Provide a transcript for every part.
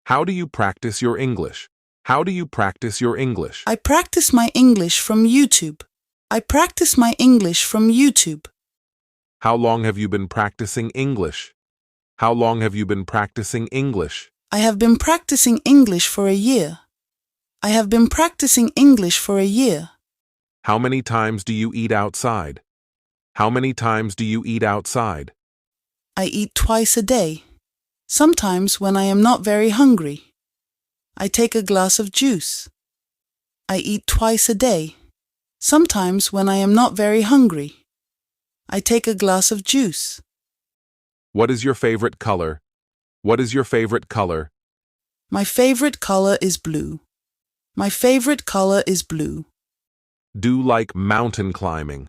How do you practice your English? How do you practice your English? I practice my English from YouTube. I practice my English from YouTube. How long have you been practicing English? How long have you been practicing English? I have been practicing English for a year. I have been practicing English for a year. How many times do you eat outside? How many times do you eat outside? I eat twice a day. Sometimes when I am not very hungry. I take a glass of juice. I eat twice a day. Sometimes when I am not very hungry. I take a glass of juice. What is your favorite color? What is your favorite color? My favorite color is blue. My favorite color is blue. Do like mountain climbing.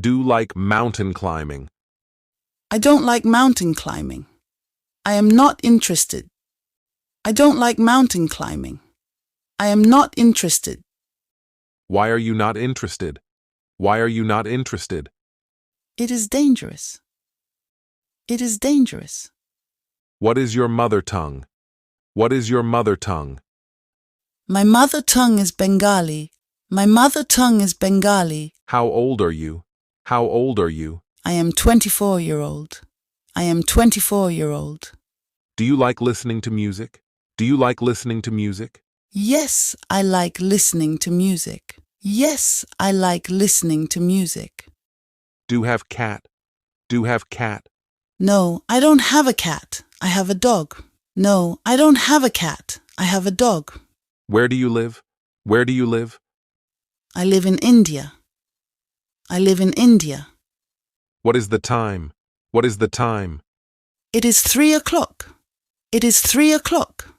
Do like mountain climbing. I don't like mountain climbing. I am not interested. I don't like mountain climbing. I am not interested. Why are you not interested? Why are you not interested? It is dangerous. It is dangerous. What is your mother tongue? What is your mother tongue? My mother tongue is Bengali. My mother tongue is Bengali. How old are you? How old are you? I am 24-year-old. I am 24-year-old. Do you like listening to music? Do you like listening to music? Yes, I like listening to music. Yes, I like listening to music. Do have cat? Do have cat? No, I don't have a cat. I have a dog. No, I don't have a cat. I have a dog. Where do you live? Where do you live? I live in India. I live in India. What is the time? What is the time? It is 3 o'clock. It is 3 o'clock.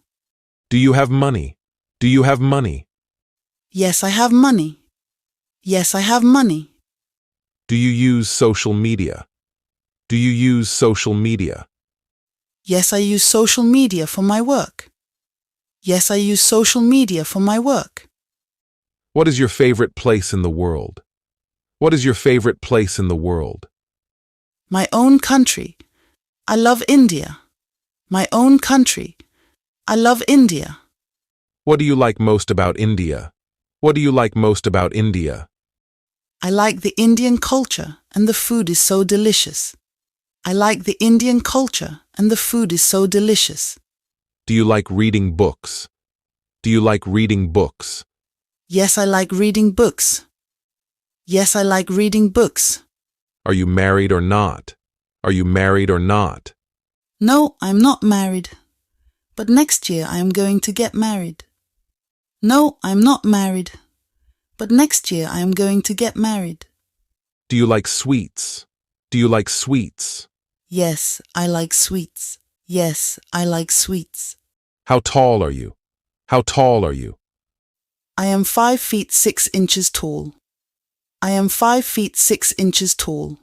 Do you have money? Do you have money? Yes, I have money. Yes, I have money. Do you use social media? Do you use social media? Yes, I use social media for my work. Yes, I use social media for my work. What is your favorite place in the world? What is your favorite place in the world? My own country. I love India. My own country. I love India. What do you like most about India? What do you like most about India? I like the Indian culture and the food is so delicious. I like the Indian culture and the food is so delicious. Do you like reading books? Do you like reading books? Yes, I like reading books. Yes, I like reading books. Are you married or not? Are you married or not? No, I'm not married. But next year I am going to get married. No, I'm not married. But next year I am going to get married. Do you like sweets? Do you like sweets? Yes, I like sweets. Yes, I like sweets. How tall are you? How tall are you? I am 5 feet 6 inches tall. I am 5 feet 6 inches tall.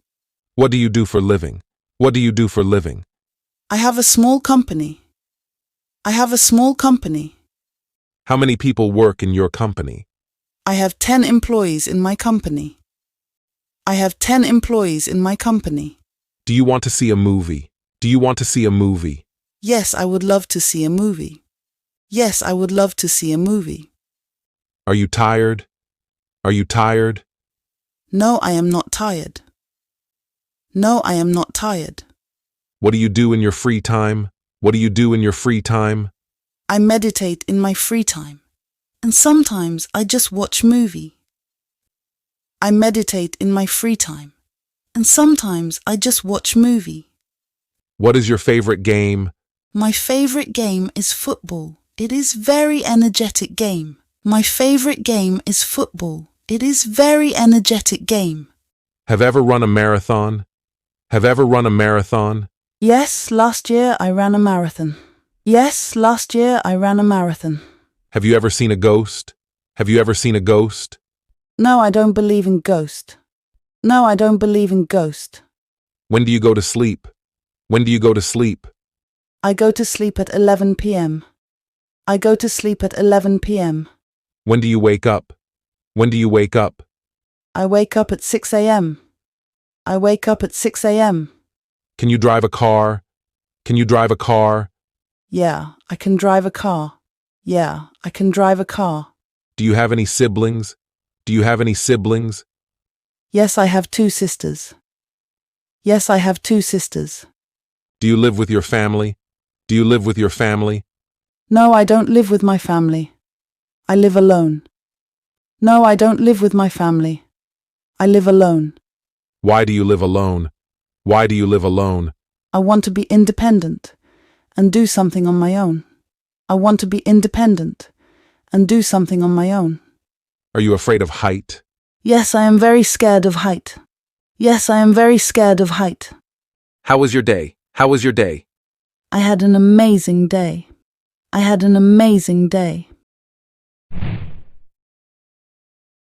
What do you do for living? What do you do for living? I have a small company. I have a small company. How many people work in your company? I have 10 employees in my company. I have 10 employees in my company. Do you want to see a movie? Do you want to see a movie? Yes, I would love to see a movie. Yes, I would love to see a movie. Are you tired? Are you tired? No, I am not tired. No, I am not tired. What do you do in your free time? What do you do in your free time? I meditate in my free time. And sometimes I just watch movie. I meditate in my free time. And sometimes I just watch movie. What is your favorite game? My favorite game is football. It is very energetic game. My favorite game is football. It is very energetic game. Have ever run a marathon? Have ever run a marathon? Yes, last year I ran a marathon. Yes, last year I ran a marathon. Have you ever seen a ghost? Have you ever seen a ghost? No, I don't believe in ghost. No, I don't believe in ghost. When do you go to sleep? When do you go to sleep? I go to sleep at 11 p.m. I go to sleep at 11 p.m. When do you wake up? When do you wake up? I wake up at 6 a.m. I wake up at 6 a.m. Can you drive a car? Can you drive a car? Yeah, I can drive a car. Yeah, I can drive a car. Do you have any siblings? Do you have any siblings? Yes, I have 2 sisters. Yes, I have 2 sisters. Do you live with your family? Do you live with your family? No, I don't live with my family. I live alone. No, I don't live with my family. I live alone. Why do you live alone? Why do you live alone? I want to be independent and do something on my own. I want to be independent and do something on my own. Are you afraid of height? Yes, I am very scared of height. Yes, I am very scared of height. How was your day? How was your day? I had an amazing day. I had an amazing day.